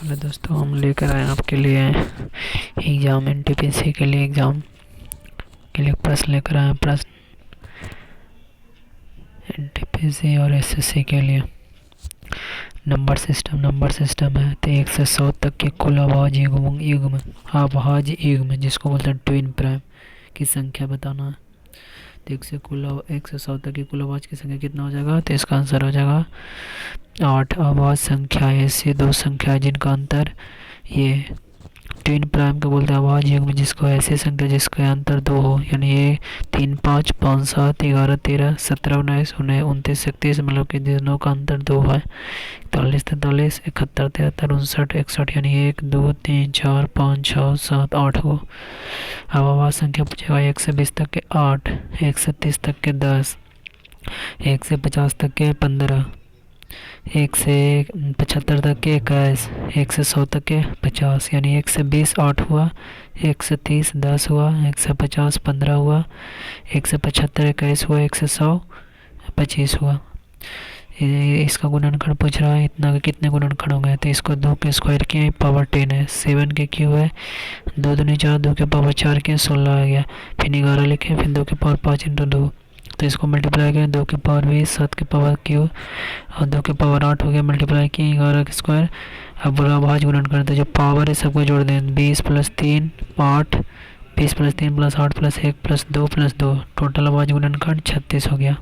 Hello दोस्तों, हम लेकर आए आपके लिए एग्ज़ाम एनटीपीसी के लिए एग्ज़ाम के लिए प्रश्न लेकर आए हैं। प्रश्न एनटीपीसी और एसएससी के लिए नंबर सिस्टम है। तो 1 से 100 तक के कुल आवाज़ युग्म जिसको बोलते हैं ट्विन प्राइम की संख्या बताना है। तो 1 से 100 तक की कुल आवाज़ की संख्या कितना हो जाएगा? तो इसका आंसर हो जाएगा 8। आवाज़ संख्या ऐसे दो संख्या जिनका अंतर ये ट्विन प्राइम को बोलते हैं आवाज़ युग्म जिसको ऐसी संख्या जिसका अंतर 2 हो, यानी ये 3, 5, 5, 7, 11, 13, 17, 19, 29, 31, मतलब कि दोनों का अंतर 2 है। 41, 43, 71, 73, 59, 61, यानी 1, 2, 3, 4, 5, 6, 7, 8 हो। अब आवाज़ संख्या पूछेगा 1 से 20 तक के 8, 1 से 30 तक के 10, 1 से 50 तक के 15, 1 से 75 तक के 21, 1 से 100 तक के 50, यानी 1 से 20 8 हुआ, 1 से 30 10 हुआ, 1 से 50 15 हुआ, 1 से 75 21 हुआ, 1 से 100 25 हुआ। इसका गुणनखंड पूछ रहा है, इतना के कितने गुणनखंड होंगे? तो इसको 2 के स्क्वायर किए पावर 10 है, 7 के क्यू है 2 दूनी 4, 2 के पावर 4 किए 16 आ गया, फिर 11 लिखे, फिर 2 के पावर 5 इंटू 2, तो इसको मल्टीप्लाई करें 2 के पावर 20, 7 के पावर क्यू और 2 के पावर 8 हो गया, मल्टीप्लाई किए 11 के स्क्वायर। अब बोला भाज गुणन करते जो पावर है सबको जोड़ दें, 20 + 3 8, 20 + 3 + 8 + 1 + 2 + 2, टोटल आवाज गुणनखंड 36 हो गया।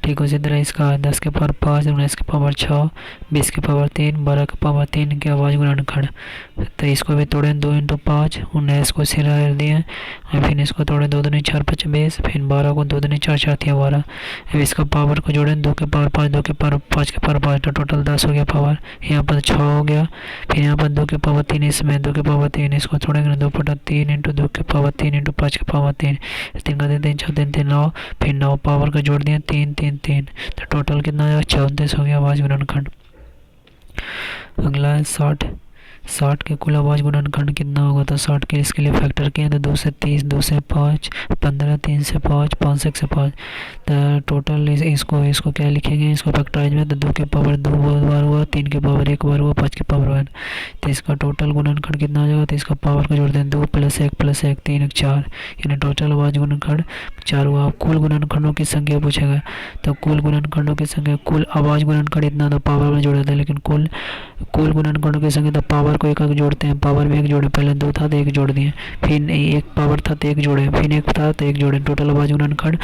ठीक उसी तरह इसका 10 के पावर 5, 19 के पावर 6, 20 के पावर 3, 12 के पावर 3 के आवाज़ गुणनखंड। तो इसको भी तोड़ें 2 × 5, 19 को सिरा दिए और फिर इसको तोड़ें 2 दूनी 4 5 20, फिर 12 को 2 दूनी 4 4 12। अब इसका पावर को जोड़ें 2 के पावर 5, 2 के पावर 5 के पावर 5, तो टोटल 10 हो गया पावर। यहाँ पर 6 हो गया, फिर यहाँ पर 2 के पावर 3, इसमें 2 के पावर 3, इसको तोड़ेंगे 2/3 × 2 के पावर 3 × 5 के पावर 3, 3 का 3 6 3 3 9, फिर 9 पावर को जोड़ दिया 3 3 3, तो टोटल कितना आया 34 हो गया आवाज़ गुणनखंड। अगला है 60 के कुल आवाज़ गुणनखंड कितना होगा? तो 60 के इसके लिए फैक्टर किए तो 2 से 30, 2 से 5, 15, 3 से 5, 5 से 1 से 5, तो टोटल इसको क्या लिखेंगे? इसको फैक्टराइज में तो 2 के पावर 2 बार हुआ, 3 के पावर 1 बार हुआ, 5 के पावर 1, तो इसका टोटल गुणनखंड कितना हो जाएगा? तो इसका पावर को जोड़ दें 2 + 1 + 1 3 1 4, यानी टोटल आवाज़ गुणनखंड 4 हुआ। कुल गुणनखंडों की संख्या पूछेगा, तो कुल गुणनखंडों की संख्या, कुल आवाज़ गुणनखंड इतना तो पावर में जोड़ा था, लेकिन कुल गुणनखंडों की संख्या तो पावर को एक जोड़ते हैं, पावर में 1 जोड़े, पहले 2 था तो 1 जोड़ दिए, फिर 1 पावर था तो 1 जोड़े, फिर 1 था तो 1 जोड़े, टोटल आवाज़ गुणनखंड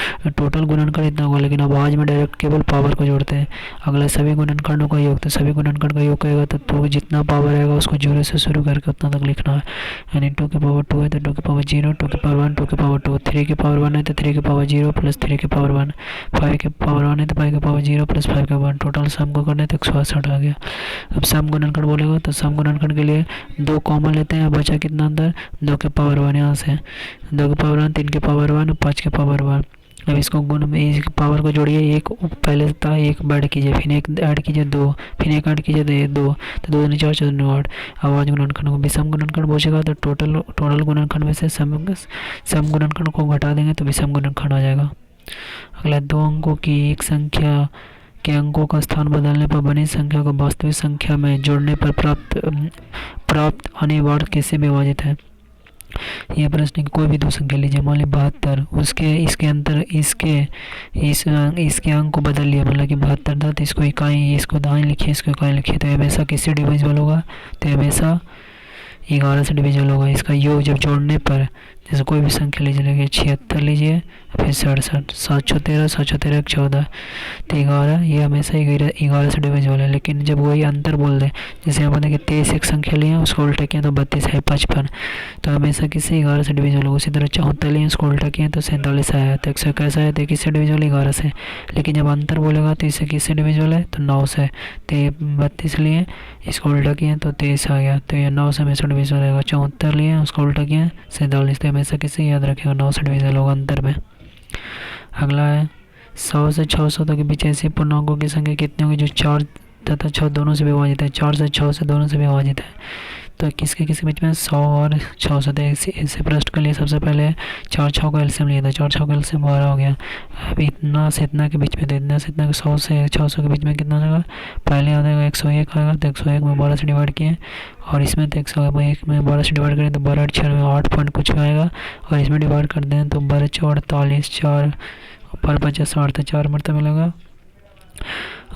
इतना होगा, लेकिन आवाज़ में डायरेक्ट केवल पावर को जोड़ते हैं। अगला सभी गुणनखंडों का योग, तो सभी गुणनखंड का योग करेगा तो जितना पावर आएगा उसको 0 से शुरू करके उतना तक लिखना है, यानी 2 के पावर 2 है तो 2 के पावर 0, 2 के पावर 1, 2 के पावर 2, 3 के पावर 1 है तो 3 के पावर 0 + 3 के पावर 1, 5 के पावर 1 है तो 5 के पावर 0 + 5 के पावर 1, टोटल सम को करने तो 168 आ गया। अब सम गुणनखंड बोलेगा तो सम गुणनखंड के लिए 2 कॉमन लेते हैं, बचा कितना अंदर 2 के पावर 1, यहाँ से 2 के पावर 1, 3 के पावर 1, 5 के पावर 1। अब इसको गुण में इस पावर को जोड़िए, 1 पहले था 1 ऐड कीजिए, फिर 1 ऐड कीजिए 2, फिर 1 ऐड कीजिए तो 2, तो 2 दूनी 4 4 दूनी 8। आवाज़ गुणनखंड को विषम गुणनखंड पूछेगा तो टोटल गुणनखंड में से सम गुणनखंड को घटा देंगे तो विषम गुणनखंड आ जाएगा। अगला 2 अंकों की एक संख्या के अंकों का स्थान बदलने पर बनी संख्या को वास्तविक संख्या में जोड़ने पर प्राप्त आने वाला कैसे विभाजित है? यह प्रश्न की कोई भी 2 संख्या लीजिए, मान ली 72, इसके अंतर इसके अंक को बदल लिया, मतलब कि 72 था तो इसको इकाई, इसको दाएं लिखिए, इसको इकाई लिखिए, तो हमेशा किससे डिविजिबल होगा? तो हमेशा 11 से डिविजिबल होगा। इसका योग जब जोड़ने पर, जैसे कोई भी संख्या लीजिए, 76 लीजिए, फिर 67, 7 × 13, 7 × 13 = 14, तो 11, ये हमेशा 11 से डिविजिबल है। लेकिन जब वही अंतर बोल दें, जैसे यहाँ पर देखिए 23 एक संख्या लिए उसको उल्टा किया तो 32 है, 55, तो हमेशा किससे 11 से डिविजिबल होगा। उसी तरह 74 लिए उसको उल्टा किया तो 47 आया, तो 121 आया तो किससे डिविजिबल? 11 से। लेकिन जब अंतर बोलेगा तो इससे किससे डिविजिबल है? तो 9 से। तो ये 32 लिए इसको उल्टा किया तो 23 आ गया, तो ये 9 से हमेशा डिविजिबल रहेगा। 74 लिए उसको उल्टा किया 47, तो हमेशा किससे याद रखेगा? 9 से डिविजिबल होगा अंतर में। अगला है 100 से 600 तक के बीच ऐसे पूर्णांकों की संख्या कितनी होगी जो 4 तथा 6 दोनों से विभाजित है? 4 से 6 से दोनों से विभाजित है। तो किसके किसके बीच में 100 और 600 थे। इसे प्रश्न के लिए सबसे पहले 4 6 का एलसीएम लिया था, 4 6 का एलसीएम 12 हो गया। अब इतना से इतना के बीच में, तो इतना से इतना के 100 से 600 के बीच में कितना आएगा, पहले आ जाएगा 101 आएगा, तो 101 में 12 से डिवाइड किए, और इसमें तो 101 में 12 से डिवाइड करें तो 12 6 में 8 पॉइंट कुछ का आएगा, और इसमें डिवाइड कर दें तो 12 4 48 4 पर 50 60 तो 4 मरतबा मिलेगा,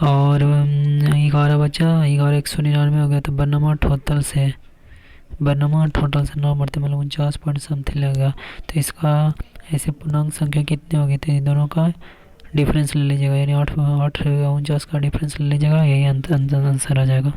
और 11 बचा, 11 199 हो गया। तो बरनमा टोटल से 9 मरतबा मतलब 49 पॉइंट समथिंग लगेगा। तो इसका ऐसे पूर्णांक संख्या कितनी होगी, तो इन दोनों का डिफरेंस ले लीजिएगा, यानी 8 49 का डिफरेंस ले लीजिएगा, यही आंसर आ जाएगा।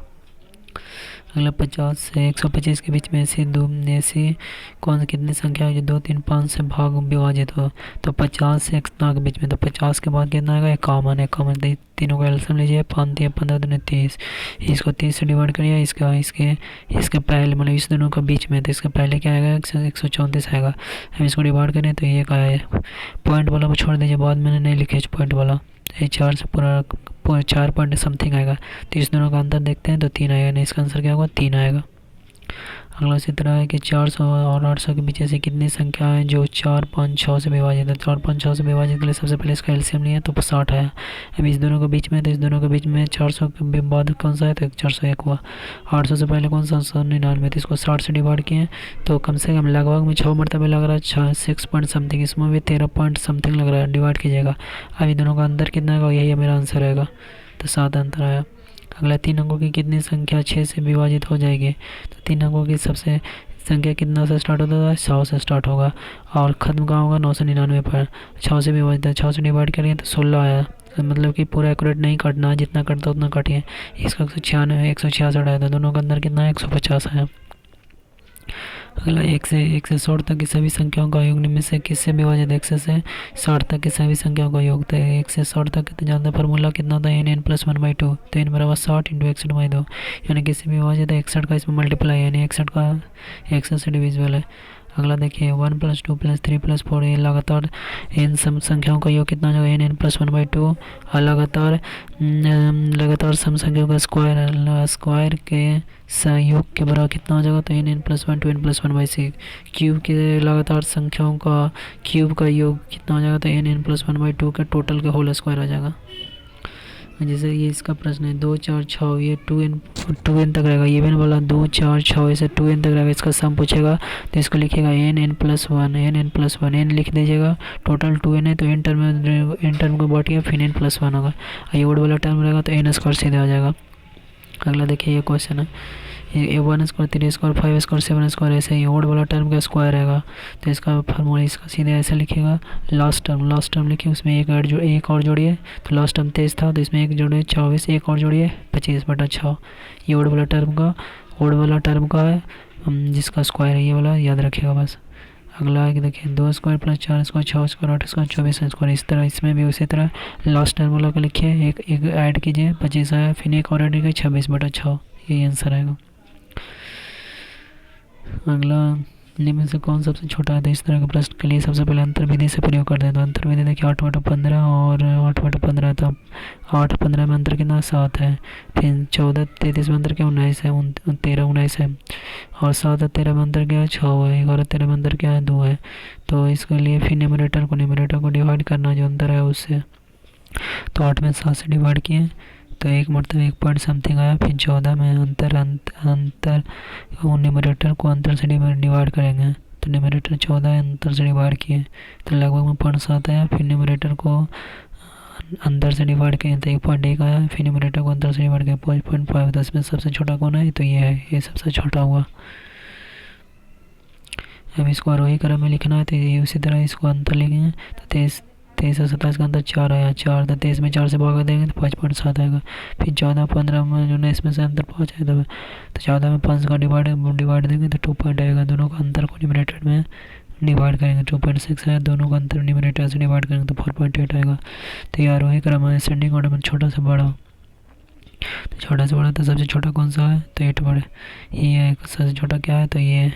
अगला 50 से 125 के बीच में ऐसी कौन सी कितनी संख्या है जो 2 3 5 से भाग विभाजित हो। तो 50 से 100 के बीच में, तो 50 के बाद कितना आएगा, 51 तीनों का एलसीएम लीजिए, 5 3 15 दूनी 30, इसको 30 से डिवाइड करिए, इसके पहले मतलब इस दोनों का बीच में, तो इसके पहले क्या आएगा, 134 आएगा। हम इसको डिवाइड करें तो ये का है, पॉइंट वाला को छोड़ दीजिए, बाद मैंने नहीं लिखे पॉइंट वाला, ये 4 से पूरा 4 पॉइंट समथिंग आएगा। तो इस दोनों का अंतर देखते हैं तो 3 आएगा, नहीं इसका आंसर क्या होगा, 3 आएगा। अगला इसी तरह है कि 400 और 800 के बीच ऐसी कितनी संख्या है जो 4 5 6 से विभाजित है। 4 5 6 से विभाजित के लिए सबसे पहले इसका एलसीएम लिया तो 60 आया। अब इस दोनों के बीच में, तो इस दोनों के बीच में 400 के बाद कौन सा है, तो 401 हुआ। 800 से पहले कौन सा, 99, तो इसको 60 से डिवाइड किए तो कम से कम लगभग में 6 मरतबे लग रहा है, 6 पॉइंट समथिंग, इसमें भी 13 पॉइंट समथिंग लग रहा है, डिवाइड कीजिएगा। अब इन दोनों का अंतर कितना होगा, यही मेरा आंसर रहेगा, तो 7 अंतर आया। अगला 3 अंकों की कितनी संख्या 6 से विभाजित हो जाएगी। तो 3 अंकों की सबसे संख्या कितना से स्टार्ट होता है, 100 से स्टार्ट होगा, और ख़त्म कहाँ होगा, 999 पर। 6 से विभाजित है, 6 से डिवाइड करेंगे तो 16 आया, तो मतलब कि पूरा एक्यूरेट नहीं काटना है, जितना कटता उतना काटिए। इसका 196 166 आया था, दोनों का अंदर कितना है, 150 आया। अगला 1 से 160 तक की सभी संख्याओं का योग निम्न से किससे विभाजित, 1 से 60 तक की सभी संख्याओं का योग। तो 1 से 60 तक तो जानते फार्मूला कितना था, n + 1/2, तो n बराबर 60 × 61/2, यानी किससे विभाजित है, 61 का इसमें मल्टीप्लाई, यानी 61 का 61 से डिविजिबल है। अगला देखिए 1 + 2 + 3 + 4, ये लगातार इन सम संख्याओं का योग कितना होगा, n + 1/2, और लगातार सम संख्याओं का स्क्वायर के योग के बराबर कितना हो जाएगा, तो n + 1 2 n + 1/6, क्यूब के लगातार संख्याओं का क्यूब का योग कितना हो जाएगा, तो n + 1/2 के टोटल के होल स्क्वायर आ जाएगा। जैसे ये इसका प्रश्न है 2 4 6, ये 2n तक रहेगा, ये भी वाला 2 4 6 ऐसे 2n तक रहेगा, इसका सम पूछेगा तो इसको लिखेगा n + 1 n लिख दीजिएगा, टोटल 2n है तो n टर्म को बांटिए फिर n + 1 होगा, ये ओड वाला टर्म रहेगा तो n² सीधे आ जाएगा। अगला देखिए ये क्वेश्चन है, ये 1² 3² 5² 7² ऐसे ही ओड वाला टर्म का स्क्वायर रहेगा, तो इसका फार्मूला इसका सीधे ऐसे लिखिएगा, लास्ट टर्म लिखिए, उसमें एक और जोड़िए, तो लास्ट टर्म 23 था तो इसमें एक जोड़िए 24, एक और जोड़िए 25/6, ये ओड वाला टर्म का है, जिसका स्क्वायर है ये वाला, याद रखिएगा बस। अगला है देखिए 2² + 4² 6² 8² 24², इस तरह इसमें भी उसी तरह लास्ट टर्म वाला का लिखिए, एक ऐड कीजिए 25 आया, फिर एक और ऐड कीजिए 26/6, यही आंसर आएगा। अगला निम्न से कौन सबसे छोटा है, तो इस तरह के प्रश्न के लिए सबसे पहले अंतर्विधि से प्रयोग कर दें, तो अंतर्विधि देखिए 8/15 और 8/15 था, 8/15 में अंतर कितना 7 है, फिर 14 33 में अंतर क्या 19 है, 13 19 है, और 7 13 में अंतर क्या है 6 है, 11 13 में अंतर क्या है 2 है। तो इसके लिए फिर न्यूमरेटर को डिवाइड करना जो अंतर है उससे, तो 8 में 7 से डिवाइड किए तो एक मतलब 1 पॉइंट समथिंग आया, फिर 14 में अंतर न्यूमरेटर को अंतर से डिवाइड करेंगे, तो न्यूमरेटर 14 अंतर से डिवाइड किए तो लगभग में 0.7 आया, फिर न्यूमरेटर को अंदर से डिवाइड किए तो 1.1 आया, फिर न्यूमरेटर को अंदर से डिवाइड किया 0.5, 10 में सबसे छोटा कौन है, तो ये है, ये सबसे छोटा हुआ। अब इसको आरोही क्रम में लिखना है, तो ये उसी तरह इसको अंतर लिखेंगे, तो 23 और 27 का अंतर 4 आया, 4 तो 23 में 4 से भाग देंगे तो 5.7 आएगा, फिर 14 15 में 19 में से अंतर 5 आएगा, तो 14 में 5 का डिवाइड देंगे तो 2 पॉइंट आएगा, दोनों का अंतर को न्यूमरेटर में डिवाइड करेंगे 2.6 है, दोनों का अंतर न्यूमरेटर से डिवाइड करेंगे तो 4.8 आएगा। तो ये आरोही क्रम है, असेंडिंग ऑर्डर में छोटा से बड़ा, तो छोटा से बड़ा तो सबसे छोटा कौन सा है, तो 8 बड़े, ये है सबसे छोटा क्या है, तो ये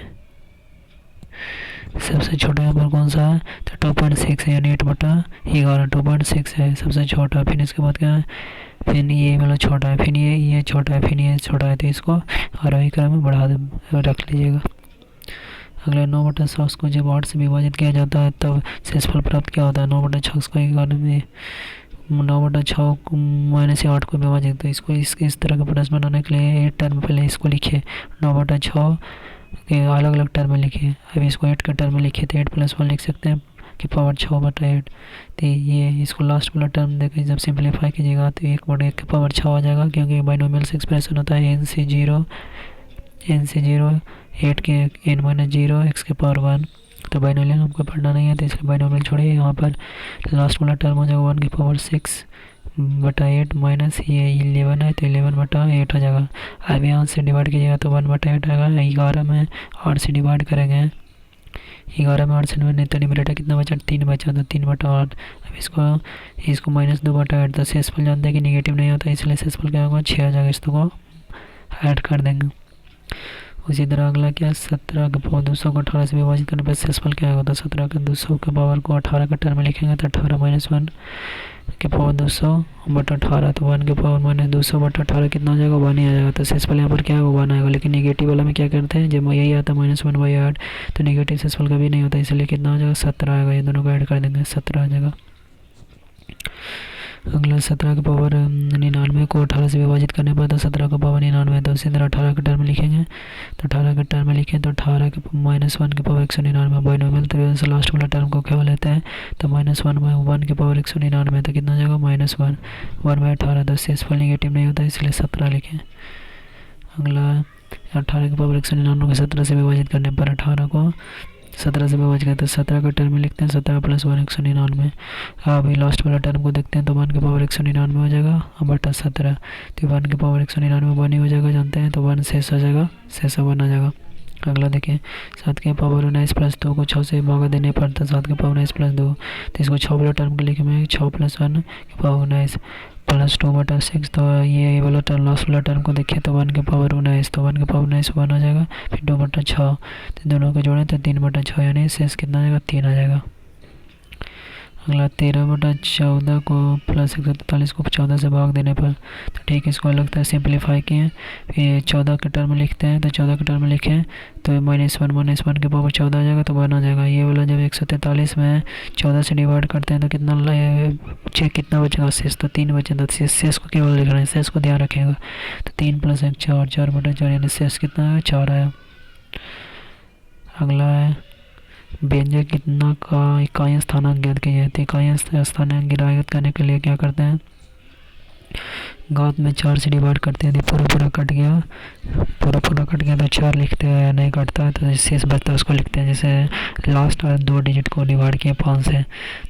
सबसे छोटा यहाँ पर कौन सा है, तो 2.6 है, यानी 8/11 2.6 है सबसे छोटा। फिर इसके बाद क्या है फिर ये वाला छोटा है, फिर ये छोटा है, फिर ये छोटा है, तो इसको आरोही क्रम में रख लीजिएगा। अगला 9/100 को जब 8 से विभाजित किया जाता है तब शेषफल प्राप्त क्या होता है। 9/6 को 11 में 9/6 -8 को विभाजित, तो इसको इस तरह का प्रश्न बनाने के लिए 8 टर्म पहले इसको लिखिए, 9/6 के अलग अलग टर्म में लिखिए। अब इसको 8 के टर्म में लिखिए तो 8+1 लिख सकते हैं कि पावर 6/8। तो ये इसको लास्ट वाला टर्म देकर जब सिंप्लीफाई कीजिएगा तो 1/1 के पावर 6 आ जाएगा, क्योंकि बाइनोमियल्स एक्सप्रेशन होता है n से 0 8 के n-0 x के पावर 1। तो बाइनोमियल हमको पढ़ना नहीं है तो इसलिए बाइनोमियल छोड़िए। यहाँ पर लास्ट वाला टर्म हो जाएगा 1 की पावर 6/8 माइनस ये 11 है तो 11/8 आ जाएगा। अब यहाँ से डिवाइड कीजिएगा तो 1/8 आएगा। 11 में 8 से डिवाइड करेंगे, 11 में 8 से नहीं तो न्यूमरेटर कितना बचा, 3 बचा, तो 3/8। अब इसको -2/8, तो शेषफल जानते हैं कि निगेटिव नहीं होता, इसलिए शेषफल क्या होगा 6 आ जाएगा। इसको ऐड कर देंगे। उसी तरह अगला क्या है, 17 के पावर 200 को 18 से विभाजित करने पर शेषफल क्या होता है। 17 के 200 के पावर को 18 के टर्म में लिखेंगे तो 18 - 1 के पावर 200/18, तो 1 के पावर -200/18 कितना हो जाएगा, 1 ही आ जाएगा। तो शेषफल यहाँ पर क्या होगा, 1 आएगा। लेकिन नेगेटिव वाला में क्या करते हैं, जब यही आता है -1/8 तो नेगेटिव शेषफल कभी नहीं होता, इसलिए कितना हो जाएगा 17 आएगा। ये दोनों को ऐड कर देंगे, 17 आ जाएगा। अगला 17 के पावर 99 को 18 से विभाजित करने पर तो 17 का पावर 99, तो उसी तरह 18 के टर्म में लिखेंगे तो 18 के टर्म में लिखें तो 18 के -1 के पावर 199 बाइनोमियल तो लास्ट वाला टर्म को क्या लेते हैं तो -1 के पावर 199, तो कितना हो जाएगा -1 1/18। तो शेषफल नेगेटिव नहीं होता इसलिए 17 लिखें। अगला 18 के पावर 199 को 17 से विभाजित करने पर 18 को 17 से विभाजित करते हैं, 17 का टर्म में लिखते हैं 17 + 1 199। अभी लास्ट वाला टर्म को देखते हैं तो 1 के पावर 199 हो जाएगा बटा 17, तो 1 के पावर 199 1 ही हो जाएगा जानते हैं, तो 1 शेष आ जाएगा, शेष 1 आ जाएगा। अगला देखिए 7 के पावर 19 + 2 को 6 से भागा देने पर तो 7 के पावर 19 + 2, तो इसको 6 वाला टर्म को लिखे मैं 6 + 1 के पावर 19 + 2/6, तो ये वाला टर्म लास्ट वाला टर्म को देखिए तो 1 के पावर 19, तो 1 के पावर 19 1 आ जाएगा, फिर 2/6, तो दोनों को जोड़ें तो 3/6 यानी शेष कितना आ जाएगा 3 आ जाएगा। अगला 13/14 को +143 को 14 से भाग देने पर, तो ठीक है इसको अलग तरह सिंप्लीफाई किए, फिर 14 के टर्म में लिखते हैं तो 14 के टर्म में लिखें तो -1 के पावर 14 आ जाएगा तो 1 आ जाएगा। ये वाला जब 143 में 14 से डिवाइड करते हैं तो कितना बचेगा शेष, तो 3 बचेगा। तो शेष को केवल लिख रहे हैं, शेष को ध्यान रखेगा, तो 3 + 1 4 4/4 यानी शेष कितना है 4 आया। अगला है व्यंजक कितना का इकाई स्थानांक ज्ञात कीजिए, तो इकाई स्थानांक ज्ञात करने के लिए क्या करते हैं, घात में 4 से डिवाइड करते हैं, पूरा कट गया तो 4 लिखते हैं, नहीं कटता है तो शेष बचता है उसको लिखते हैं। जैसे लास्ट 2 डिजिट को डिवाइड किया 5 से,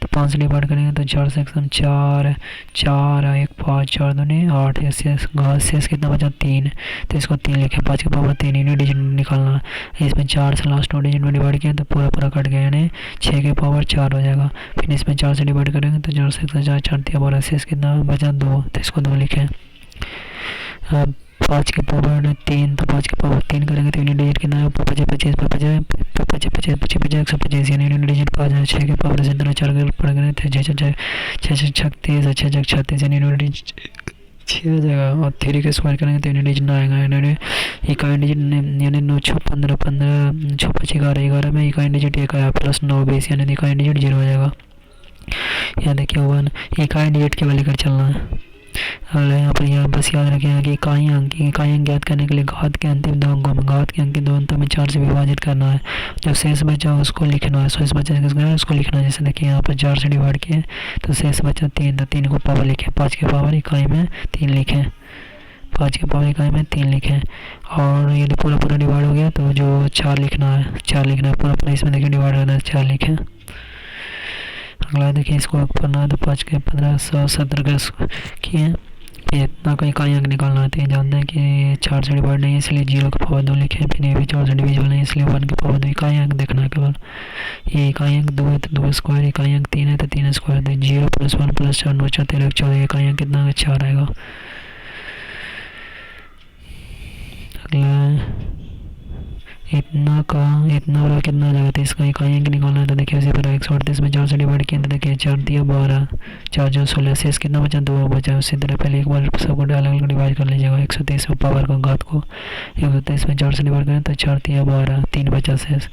तो 5 से डिवाइड करेंगे तो 4 से 4 4 1 5 4 दूनी 8, शेष कितना बचा 3, तो इसको 3 लिखे, 5 के पावर 3 इन्हीं डिजिट निकालना है। इसमें 4 से लास्ट 2 डिजिट में डिवाइड किया तो पूरा कट गया यानी 6 के पावर 4 हो जाएगा। फिर इसमें 4 से डिवाइड करेंगे तो 4 से 4 4 3 12, शेष कितना बचा 2, तो इसको 2 लिखें। 5 के पावर 3, तो 5 के पावर 3 करेंगे तो यूनिट डिजिट कितना है 25 25 125 यानी यूनिट डिजिट 5 है। 6 के पावर से 4 पड़ गए थे 6 36 36 यानी यूनिट डिजिट 6 आ जाएगा। और 3 के स्क्वायर करेंगे तो यूनिट डिजिट 9 आएगा, यानी इकाई डिजिट यानी 9 6 15 15 6 5 11 11 में इकाई डिजिट 1 आया प्लस 9 20 यानी इकाई डिजिट 0 हो जाएगा। यहाँ देखिए 1 इकाई डिजिट केवल लेकर चलना है। यहाँ पर यहाँ बस याद रखें कि इकाई अंक ज्ञात करने के लिए घात के अंतिम 2 अंकों में घात के अंक के 2 अंकों में 4 से विभाजित करना है। जब शेष बचा उसको लिखना है, शेष बचा उसको लिखना है। जैसे देखिए यहाँ पर 4 से डिवाइड किए तो शेष बचा 3, तो 3 को पावर लिखें, 5 के पावर इकाई में 3 लिखें, 5 के पावर इकाई में 3 लिखें। और यदि पूरा डिवाइड हो गया तो जो 4 लिखना है पूरा इसमें देखिए डिवाइड होना है 4 लिखें। अगला देखिए इसको पढ़ना है तो 5 के 15 117 का किए, इतना का इकाई अंक निकालना है। तो ये जानते हैं कि 4 से डिवाइड नहीं है इसलिए 0 के पावर 2 लिखे, फिर ये भी 4 से डिविजिबल नहीं है इसलिए 1 के पावर 2 इकाई अंक देखना है केवल। ये इकाई अंक 2 है तो 2 स्क्वायर, इकाई अंक 3 है तो 3 स्क्वायर, तो 0 + 1 + 4 9 4 13 14 इकाई अंक कितना है 4 आएगा। अगला इतना वाला कितना हो जाएगा, तो इसका इकाई अंक निकालना है। तो देखिए उसी तरह 138 में 4 से डिवाइड किया तो देखिए 4 दिया 12, 4 जो 16, शेष कितना बचा 2 बचा। उसी तरह पहले एक बार सबको अलग अलग डिवाइड कर लीजिएगा। 123 पावर को घात को 123 में 4 से डिवाइड करें तो 4 दिया 12, 3 बचा शेष।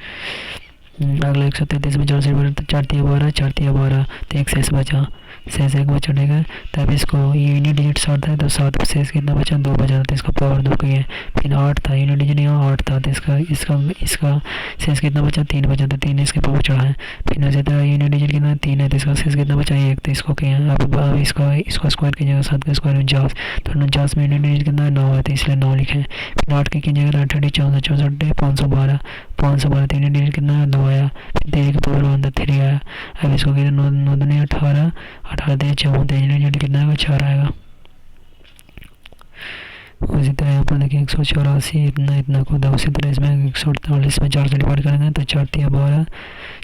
अगला 133 में 4 से डिवाइड तो 4 दिया 12, 4 दिया 12, तो एक शेष बचा, शेष एक बचा देगा। तब इसको यूनिट डिजिट 7 है तो 7 शेष कितना बचा 2 बचा, तो इसका पावर 2 की है। फिर 8 था, यूनिट डिजिट यहाँ 8 था, तो इसका शेष कितना बचा 3 बचा, तो 3 इसके पावर चढ़ा है। फिर उसी तरह यूनिट डिजिट कितना 3 है, तो इसका शेष कितना बचा 1, तो इसको क्या है अब इसको स्क्वायर कीजिएगा, 7 का स्क्वायर 49, तो 49 में यूनिट डिजिट कितना 9 है, तो इसलिए 9 लिखे। फिर 8 के कीजिएगा 8 14 64 512, 512 यूनिट डिजिट कितना 2 आया। फिर 3 के पावर 1 3 आया। अब इसको कहते 9 दूनी 18, 18 14 यूनिट कितना आएगा 4 आएगा। उसी तरह यहाँ पर देखिए 184 इतना को था। उसी तरह इसमें 148 में 4 से डिवाइड करेंगे तो 4 तिया 12,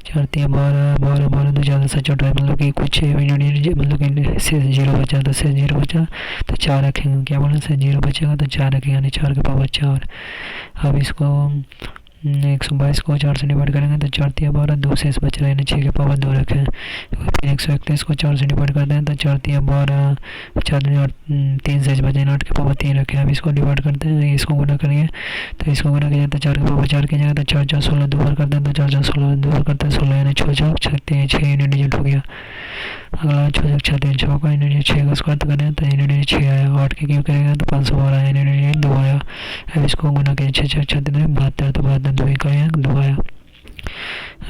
4 तिया 12, 12 12 तो 4 से 4 मतलब कि कुछ यूनिट मतलब कि शेष 0 बचा, तो शेष 0 बचा तो 4 रखेंगे। क्या बोले शेष 0 बचेगा तो 4 रखेंगे, यानी 4 के पावर 4। अब इसको 122 को 4 से डिवाइड करेंगे तो 4 तिया 12, 2 शेष बच रहा है, यानी 6 के पावर 2 रखें। फिर 131 को 4 से डिवाइड करते हैं तो 4 तिया 12, 4 3 शेष बचे, 8 के पावर 3 रखें। अब इसको डिवाइड करते हैं, इसको गुना करेंगे तो इसको गुना किया तो 4 के पावर 4 की जगह तो 4 4 16 2 बार करते हैं तो 4 4 16 2 बार करते हैं 16, यानी 6 6 यूनिट डिजिट हो गया। अगला 6 6 3 6 का यूनिट 6 का स्क्वायर करें तो यूनिट डिजिट 6 आया। 8 के क्यों करेगा तो 512 यूनिट डिजिट 2 आया। अब इसको गुना किया 6 6 6 3 72, तो 72 2 का 2 आया।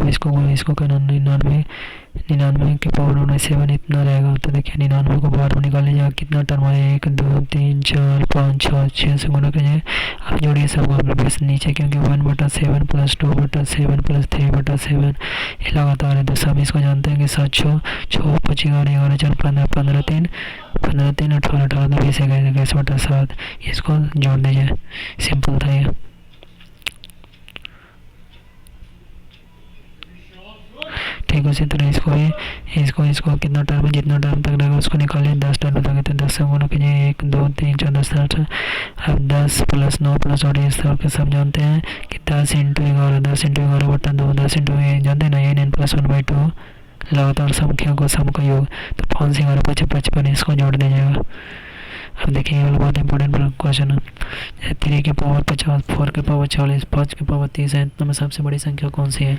अब इसको करना 99 के पावर 7 इतना रहेगा। तो देखिए 99 को बाहर में निकाल लीजिएगा, कितना टर्म आया 1 2 3 4 5 6 6 से गुना करिए। अब जोड़िए सबको अपने बेस नीचे, क्योंकि 1/7 + 2/7 + 3/7 ये लगातार है। तो सब इसको जानते हैं कि 7 6 6 5 11 4 15 15 3 18 18 तो 20 इसको जोड़ दीजिए। सिंपल था ये। ठीक उसी तरह इसको कितना टर्म जितना टर्म तक रहेगा उसको निकालिए। 10 टर्म तक है तो 10 से गुना कीजिए 1 2 3 4 10 अब 10 + 9 + 8 इस तरह के सब जानते हैं कि 10 × 11 10 × 11 बटा 2 10 × जानते हैं ना, n + 1/2 लगातार संख्या को सम का योग, तो 5 11 25 55 इसको जोड़ दीजिएगा। अब देखिए ये वाला बहुत इंपॉर्टेंट क्वेश्चन है। 3 के पावर 50, 4 के पावर 40, 5 के पावर 30 है, इतना में सबसे बड़ी संख्या कौन सी है।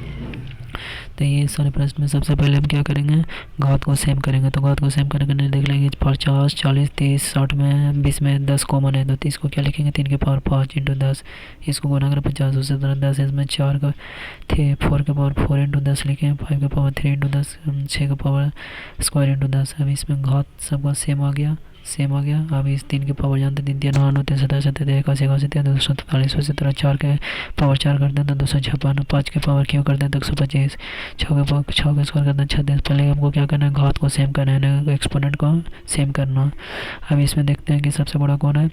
तो ये सारे प्रश्न में सबसे पहले हम क्या करेंगे, घात को सेम करेंगे। तो घात को सेम करके देख लेंगे 50 40 30 60 में 20 में 10 कॉमन है, तो 30 को क्या लिखेंगे 3 के पावर 5 × 10, इसको गुना करें 50। उसी तरह 10 इसमें 4 का थे 4 के पावर 4 × 10 लिखें, 5 के पावर 3 × 10, 6 के पावर स्क्वायर × 10। अब इसमें घात सबका सेम आ गया। अब इस 3 के पावर जानते 3 3 9 3 7 7 81 81 243। उसी तरह 4 के पावर 4 करते हैं तो 256, 5 के पावर क्यों करते हैं तो 125, 6 के पावर 6 के स्क्वायर करते हैं 36। पहले हमको क्या करना है, घात को सेम करना है, एक्सपोनेंट को सेम करना। अब इसमें देखते हैं कि सबसे बड़ा कौन है,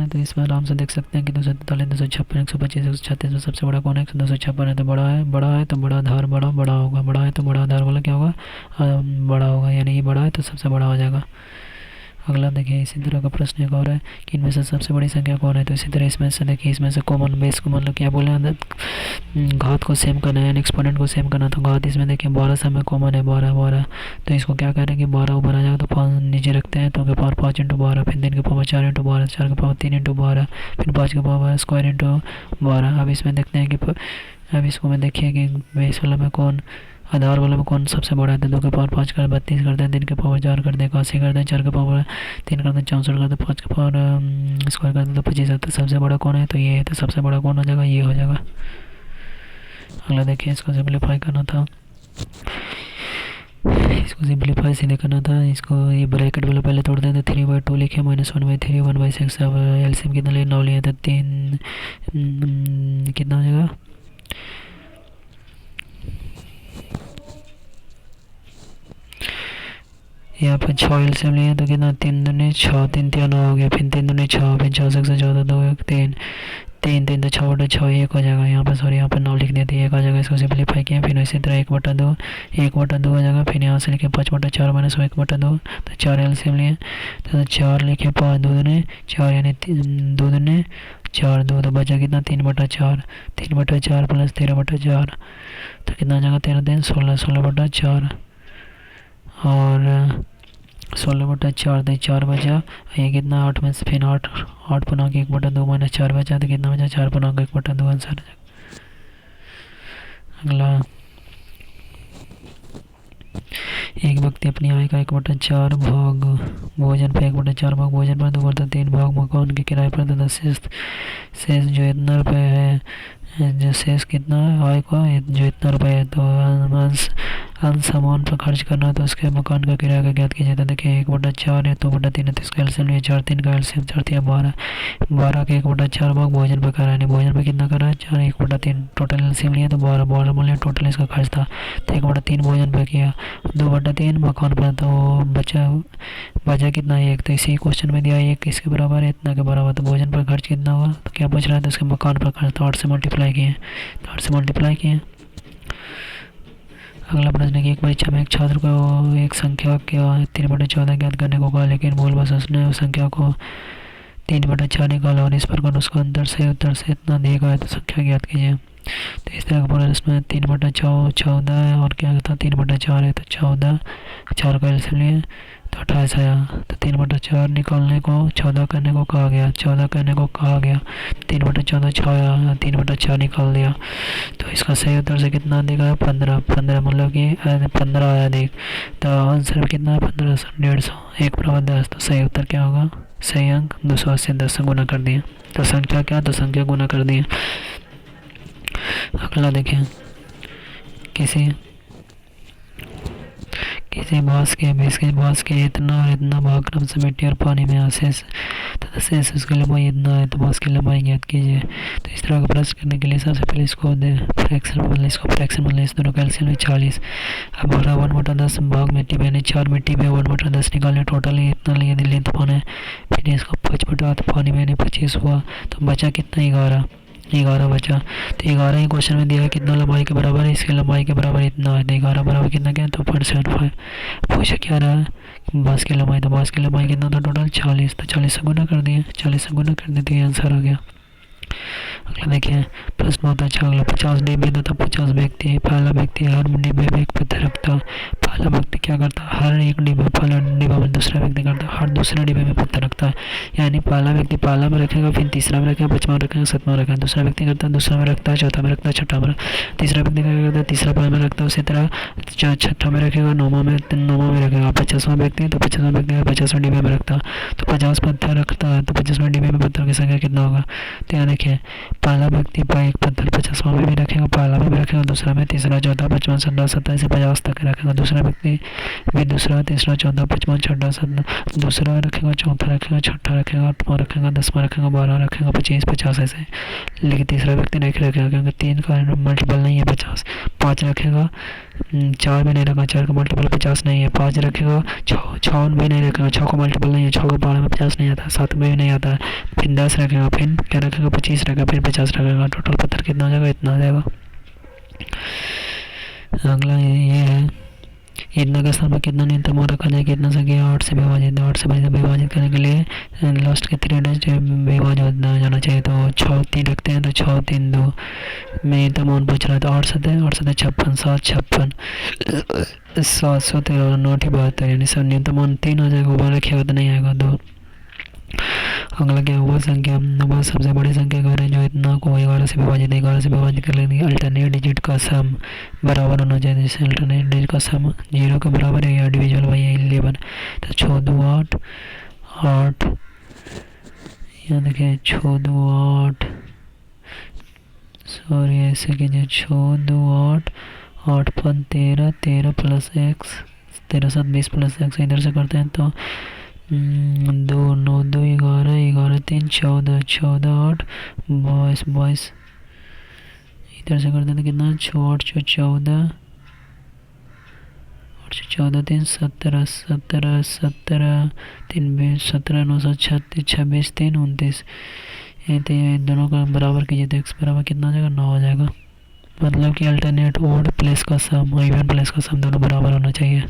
तो इसमें आराम से देख सकते हैं कि 243 256 125 136 में सबसे बड़ा कौन है 256 है। तो बड़ा है तो बड़ा आधार बड़ा होगा, बड़ा है तो बड़ा आधार वाला क्या होगा बड़ा होगा, यानी ये बड़ा है तो सबसे बड़ा हो जाएगा। अगला देखिए इसी तरह का प्रश्न एक और है कि इनमें से सबसे बड़ी संख्या कौन है। तो इसी तरह इसमें से देखिए इसमें से कॉमन बेस को मतलब क्या बोले घात को सेम करना है, एक्सपोनेंट को सेम करना। तो घात इसमें देखिए 12 से हमें कॉमन है 12, तो इसको क्या करें कि 12 ऊपर आ जाएगा तो 5 नीचे रखते हैं, तो के पावर 5 × 12, फिर 3 के पावर 4 × 12, 4 के पावर 3 × 12, फिर 5 के पावर स्क्वायर × 12। अब इसमें देखते हैं कि अब इसको में देखिए कि बेस वाला में कौन आधार वाला में कौन सबसे बड़ा है। तो 2 के पावर 5 कर 32 करते हैं, 3 के पावर 4 कर दें 81 करते हैं, 4 के पावर 3 करते हैं 64 करते हैं, 5 के पावर स्क्वायर करते हैं तो 25 आता है। सबसे बड़ा कौन है तो ये है, तो सबसे बड़ा कौन हो जाएगा ये हो जाएगा। अगला देखिए इसको सिंप्लीफाई करना था, सीधे करना था। इसको ये ब्रैकेट वाला पहले तोड़ दें तो 3/2 लिखे -1/3 1/6। अब एलसीएम कितना लिए 9 लिए तो 3 कितना हो जाएगा यहाँ पे 6 एलसीएम लिए तो कितना 3 दूनी 6 3 3 9 हो गया, फिर 3 दूनी 6, फिर 6 से 14 2 1 3 तीन तीन तो 6/6 एक हो जाएगा यहाँ पर, सॉरी यहाँ पर 9 लिख देती है, एक आ जाएगा। इसको सिंप्लीफाई किया, फिर इसी तरह 1/2 1/2 हो जाएगा। फिर यहाँ से लिखे 5/4 माइनस 1/2, तो 4 एलसीएम लिए तो 4 लिखे, 5 2 दूने 4 यानी 2 दूने 4, 2 तो बचा कितना 3/4, 3/4 प्लस 13/4 तो कितना आ जाएगा 13 3 16, 16/4 और 16/4 तो 4 बचा। ये कितना 8 में से फिर 8 पुनः 1/2 माइनस 4 बचा तो कितना बचा 4 पुनः 1/2 आंसर। अगला, एक व्यक्ति अपनी आय का 1/4 भाग भोजन पर 1/4 भाग भोजन पर 2/3 भाग मकान के किराए पर तथा शेष जो इतना रुपये है, जो शेष कितना आय का जो इतना रुपये है तो अंश सामान पर खर्च करना, तो उसके मकान का किराया का ज्ञात कीजिए। तो देखिए 1/4 है 2/3 है तो इसका एलसीएम लिया 4 3 का एलसीएम 4 3 12, 12 के 1/4 भाग भोजन पर करा है, भोजन पर कितना करा है 4 1/3 टोटल एलसीएम लिया तो 12 12 बोले टोटल इसका खर्च था तो 1/3 भोजन पर किया, 2/3 मकान पर तो बचा कितना 1, तो इसी क्वेश्चन में दिया 1 किसके बराबर है इतना के बराबर, तो भोजन पर खर्च कितना हुआ तो क्या पूछ रहा है तो उसके मकान पर खर्च, तो 8 से मल्टीप्लाई किए, तो 8 से मल्टीप्लाई किए। अगला प्रश्न है कि एक परीक्षा में एक छात्र को एक संख्या के 3/14 ज्ञात करने को कहा, लेकिन भूलवश उसने उस संख्या को 3/4 निकाला और इस प्रकार उसको उत्तर से इतना दिया गया तो संख्या ज्ञात कीजिए। तो इस तरह का प्रश्न में 3/14 है और क्या था 3/4 है तो 14, 4 का एलसीएम लिए तो 28 आया, तो 3/4 निकालने को 14 करने को कहा गया, 14 करने को कहा गया 3/14 6 आया, 3/4 निकाल दिया तो इसका सही उत्तर से कितना देगा 15, 15 मतलब कि 15 आया देख, तो आंसर कितना है 1500 150 1/10, तो सही उत्तर क्या होगा, सही अंक 280 10 से गुना कर दिए, तो संख्या क्या तो संख्या गुना कर दिए। अगला देखें, किसी बांस के इतना और इतना भाग क्रम से मिट्टी और पानी में अशेष तथा शेष उसकी लंबाई इतना है तो बांस की लंबाई ज्ञात कीजिए। तो इस तरह का प्रश्न करने के लिए सबसे पहले इसको फ्रैक्शन में इस दोनों का एलसीएम 40, अब हमारा 1/10 भाग मिट्टी में 4 मिट्टी में 1/10 निकालने टोटल इतना लिए तो पानी, फिर इसको 5/8 पानी में 25 हुआ तो बचा कितना 11 बचा, तो 11 ही क्वेश्चन में दिया है कितना लंबाई के बराबर है, इसकी लंबाई के बराबर इतना है, तो 11 बराबर कितना क्या तो 0.75 पूछा क्या रहा है बांस की लंबाई, तो बांस की लंबाई कितना था टोटल 40, तो 40 से गुना कर दिए, 40 से गुना कर देते आंसर आ गया। अगला देखिए प्रश्न बहुत अच्छा, अगला 50 डिब्बे तथा 50 व्यक्ति है, पहला व्यक्ति हर डिब्बे में एक पत्थर रखता, पहला व्यक्ति क्या करता हर एक पहला डिब्बा में दूसरा व्यक्ति करता हर दूसरे डिब्बे में पत्थर रखता है, यानी पहला व्यक्ति पहला में रखेगा, फिर तीसरा में रखेगा, पांचवा में रखेगा, सातवां में रखेगा, दूसरा व्यक्ति करता है दूसरा में रखता है, चौथा में रखता है, छठा में, तीसरा व्यक्ति क्या करता है तीसरा पाँच में रखता है, उसी तरह छठा में रखेगा, नौवां में रखेगा, 50वां व्यक्ति है तो 50वां व्यक्ति 50वां डिब्बे में रखता तो 50 पत्थर रखता है, तो 50वें डिब्बे में पत्थर की संख्या कितना होगा, तो यहाँ देखिए पहला व्यक्ति एक पत्थर 50वां में भी रखेगा, पहला में भी रखेगा, दूसरा में, तीसरा चौथा 55 16 27 से 50 तक रखेगा, दूसरा व्यक्ति भी दूसरा तीसरा चौथा 55 छठा 17 दूसरा रखेगा, चौथा रखेगा, छठा रखेगा, 8वां रखेगा, 10वां रखेगा, 12 रखेगा, 25 50 ऐसे, लेकिन तीसरा व्यक्ति नहीं रखेगा क्योंकि 3 का मल्टीपल नहीं है 50, 5 रखेगा, 4 भी नहीं रखा, 4 का मल्टीपल 50 नहीं है, 5 रखेगा, 6 भी नहीं रखेगा, 6 का मल्टीपल नहीं है, 6 का 12 में 50 नहीं आता, 7 में भी नहीं आता, फिर 10 रखेगा, फिर क्या रखेगा 25 रखेगा, फिर 50 रखेगा, टोटल पत्थर कितना हो जाएगा इतना आ जाएगा। अगला ये है इतना का स्थान पर कितना न्यूनतम रखा जाए, कितना संख्या 8 से विभाजित करने के लिए लास्ट के 3 विभाजित जाना चाहिए, तो 6 3 रखते हैं तो 6 3 2 में न्यूनतम पूछ रहा है, तो 8 7 56 7 56 713 9 72 यानी सब न्यूनतम 3 आ जाएगा, ऊपर रखिएगा तो नहीं आएगा 2। अगला क्या हुआ संख्या वह सबसे बड़ी संख्या कह रहे हैं जो इतना को 11 से विभाजित कर लेंगे, अल्टरनेट डिजिट का सम बराबर होना चाहिए, जैसे अल्टरनेट डिजिट का सम 0 के बराबर है या डिविजल बाई 11, तो 6 2 8 8 यहाँ देखिए 6 2 8 सॉरी ऐसे कीजिए 6 2 8 8 5 13 13 प्लस एक्स 13 7 20 प्लस एक्स इधर से करते हैं तो 2 9 2 11 11 3 14 14 8 22 इधर से कर देते कितना 6 8 14 14 3 17 17 17 3 20 17 9 36 26 3 29 तो ये दोनों का बराबर कीजिए तो x बराबर कितना हो जाएगा, 9 हो जाएगा। मतलब कि अल्टरनेट ओड प्लेस का सम और इवन प्लेस का सम दोनों बराबर होना चाहिए।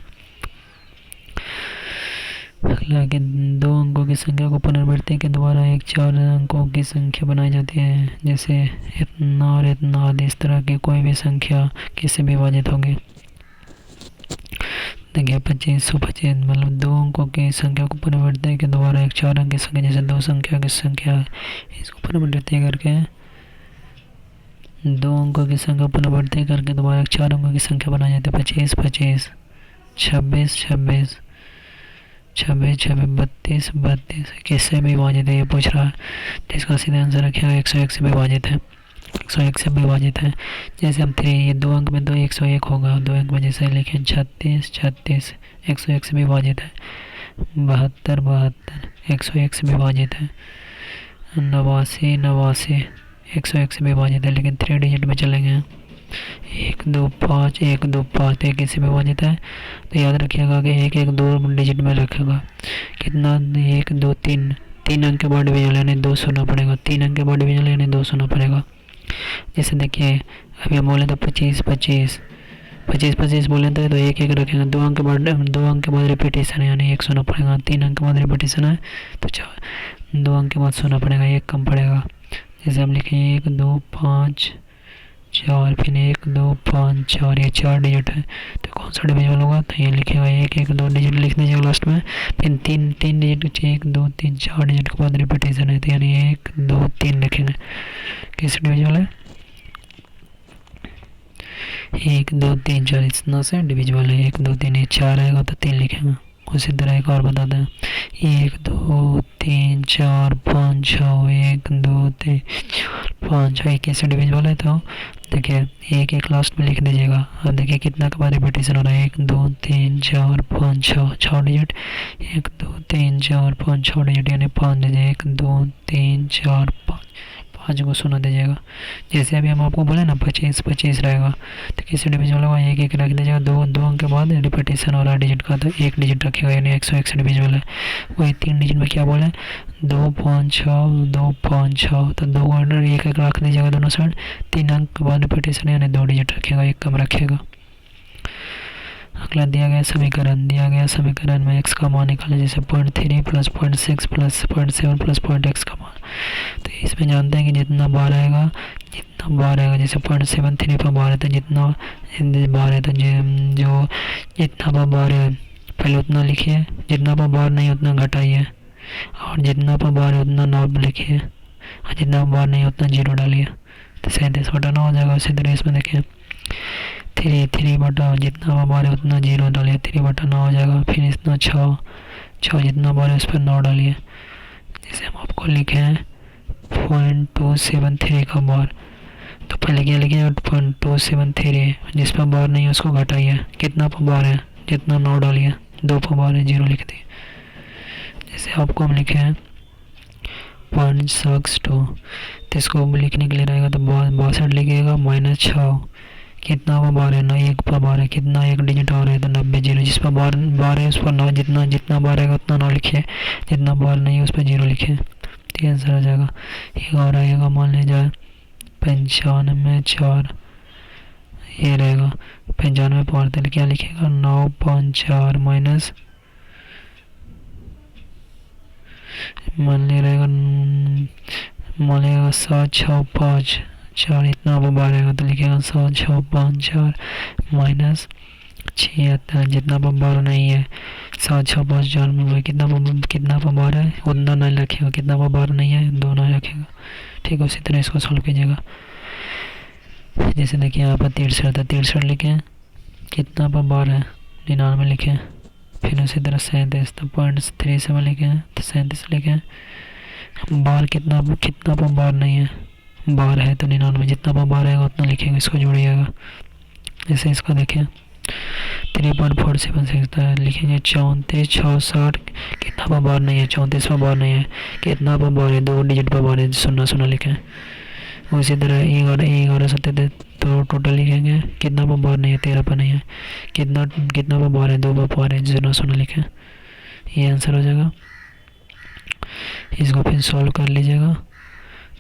अगला कि 2 अंकों की संख्या को पुनरावृत्ति के द्वारा एक 4 अंकों की संख्या बनाई जाती है, जैसे इतना और इतना आदि। इस तरह की कोई भी संख्या किससे विभाजित होगी। देखिए 2525, मतलब 2 अंकों की संख्या को पुनरावृत्ति के द्वारा एक 4 अंक की संख्या, जैसे 2 संख्या की संख्या है, इसको पुनरावृत्ति करके 2 अंकों की संख्या पुनरावृत्ति करके दोबारा एक 4 अंकों की संख्या बनाई जाती है। 25 25, 26 26, 26 26, 32 32 किससे विभाजित है ये पूछ रहा है। तो इसका सीधा आंसर रखिएगा 101 से विभाजित है, 101 से विभाजित है। जैसे हम 3 ये 2 अंक में तो 101 होगा, 2 अंक में जैसे लिखें 36 36, 101 से विभाजित है। 72 72, 101 से विभाजित है। 89 89, 101 से विभाजित है, लेकिन 3 डिजिट में चलेंगे। 1 2 5 1 2 5 एक किससे विभाजित है, तो याद रखिएगा कि 1 1 2 डिजिट में रखेगा। कितना 1 2 3, 3 अंक के बाद डिवीजन यानी 2 सुना पड़ेगा, 3 अंक के बाद डिवीजन यानी 2 सुना पड़ेगा। जैसे देखिए अभी हम बोले तो 25 25, 25 25 बोले तो 1 1 रखेंगे, 2 अंक के बाद रिपीटेशन है यानी 1 सुना पड़ेगा। 3 अंक के बाद रिपीटेशन है तो 2 अंक के बाद सुना पड़ेगा, 1 कम पड़ेगा। जैसे हम लिखें 1 2 5 4, फिर 1 2 5 4, ये 4 डिजिट है तो कौन सा डिविजन होगा, तो ये लिखेगा 1 1 2 डिजिट लिख दीजिएगा लास्ट में। फिर 3 डिजिट 1 2 3 4 डिजिट के बाद रिपीटेशन है तो यानी 1 2 3 लिखेंगे। किस डिविजन है, 1 2 3 4, इतना से डिविजिबल है। 1 2 3, ये 4 आएगा तो 3 लिखेंगे। उसी तरह एक और बताते हैं 1 2 3 4 5 6, 1 2 3 4 5 6, कैसे डिविजिबल है तो देखिए 1 1 लास्ट में लिख दीजिएगा। अब देखिए कितना का बार रिपीटेशन हो रहा है, 1 2 3 4 5 6, 6 डिजिट, 1 2 3 4 5 6 डिजिट यानी 5 दीजिए। 1 2 3 4 5 को सुना दीजिएगा। जैसे अभी हम आपको बोले ना 25 25 रहेगा तो किसी डिविजन होगा 1 1 रख दीजिएगा। 2 अंक के बाद रिपीटेशन हो रहा है डिजिट का तो 1 डिजिट रखिएगा यानी 101 डिविजन है। वही 3 डिजिट में क्या बोले 2 5 6 2 5 6, तो 2 ऑर्डर 1 1 रख दीजिएगा दोनों साइड। 3 अंक के बाद रिपीटेशन यानी 2 डिजिट रखिएगा, 1 कम रखिएगा। अगला दिया गया समीकरण में x का मान निकालें, जैसे 0.3 प्लस 0.6 प्लस 0.7 प्लस x का मान। तो इसमें जानते हैं कि जितना बार आएगा जैसे 0.73 पर बार है तो जितना बार है तो जो जितना पर बार है पहले उतना लिखिए, जितना पर बार नहीं उतना घटाइए, और जितना पर बार है उतना 9 लिखिए, और जितना पर बार नहीं उतना 0 डालिए तो 37 बटा 9 हो जाएगा। उसी तरह इसमें देखिए 3 बटा जितना बार है उतना 0 डालिए, 3 बटा 9 हो जाएगा। फिर इतना 6 जितना बार है उस पर 9 डालिए। जैसे हम आपको लिखे हैं 0.273 का बार, तो पहले क्या लिखे 0.273, जिस पर बार नहीं है उसको घटाइए, कितना पर बार है जितना 9 डालिए, 2 पर बार है 0 लिख दिए। जैसे आपको हम लिखे हैं 0.62, तो इसको लिखने के लिए रहेगा तो 62 लिखिएगा माइनस 6, कितना पर बार है ना 1 पर बार है, कितना 1 डिजिट और है तो 90 0, जिस पर बार है उस पर 9, जितना बार आएगा उतना 9 लिखिए, जितना बार नहीं है उस पर 0 लिखिए, तो आंसर आ जाएगा। एक और आएगा मान लीजिए 95 4, ये रहेगा 95 पर, तो क्या लिखिएगा 9 5 4 माइनस मान लिएगा 7 6 5 4, इतना पर बार आएगा तो लिखेगा 7 6 5 4 माइनस 76, जितना पर बार नहीं है 7 6 5 4 में कितना पर बार है उतना नहीं रखेगा, कितना पर बार नहीं है 2 नहीं रखेगा। ठीक है, उसी तरह इसको सॉल्व कीजिएगा। जैसे देखिए यहाँ पर 63 लिखें, कितना पर बार है 99 लिखें। फिर उसी तरह 37 तो 0.37 लिखें तो 37 लिखें। बार कितना पर बार नहीं है, बार है तो 99, जितना पर बार आएगा उतना लिखेंगे, इसको जोड़िएगा। जैसे इसको देखें 3.476 लिखेंगे 34 6 60, कितना पर बार नहीं है 34 पर बार नहीं है, कितना पर बार है 2 डिजिट पर बार है 0 लिखें। उसी तरह 11 77, तो टोटल लिखेंगे कितना पर बार नहीं है 13 पर नहीं है, कितना पर बार है 2 पर बार है 0 लिखें, ये आंसर हो जाएगा। इसको फिर सॉल्व कर लीजिएगा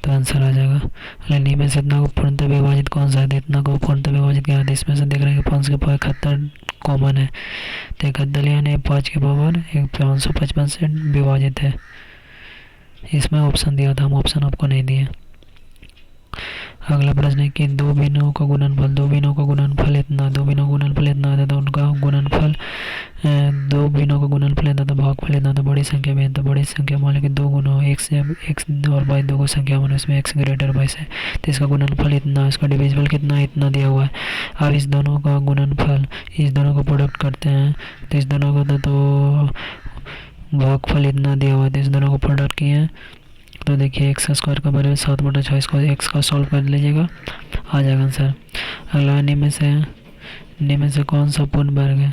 तो आंसर आ जाएगा। अगर नियम से इतना को पूर्णतः विभाजित कौन सा है, तो इतना को पूर्णतः विभाजित क्या है, इसमें से देख रहे हैं कि 5 के पावर 71 कॉमन है, तो 71 यानी 5 के पावर 555 से विभाजित है। इसमें ऑप्शन दिया था, हम ऑप्शन आपको नहीं दिए। अगला प्रश्न है कि दो भिन्नों का गुणनफल, दो भिन्नों का गुणनफल इतना, दो भिन्नों का गुणनफल इतना आता, तो उनका गुणनफल दो भिन्नों का गुणनफल इतना, तो भागफल इतना, तो बड़ी संख्या में, तो बड़ी संख्या मान लो कि दो गुना एक्स और बाई, दो को संख्या मानो, इसमें एक्स ग्रेटर बाई से, तो इसका गुणनफल इतना, इसका डिविजिबल कितना, इतना दिया हुआ है। अब इस दोनों का गुणनफल, इस दोनों का प्रोडक्ट करते हैं, तो इस दोनों का तो भागफल इतना दिया हुआ है, तो इस दोनों को प्रोडक्ट किए हैं, तो देखिए एक्स स्क्वायर का बराबर 7/6, इसको एक्स का सॉल्व कर लीजिएगा, आ जाएगा आंसर। अगला निम्न में से कौन सा पूर्ण वर्ग है,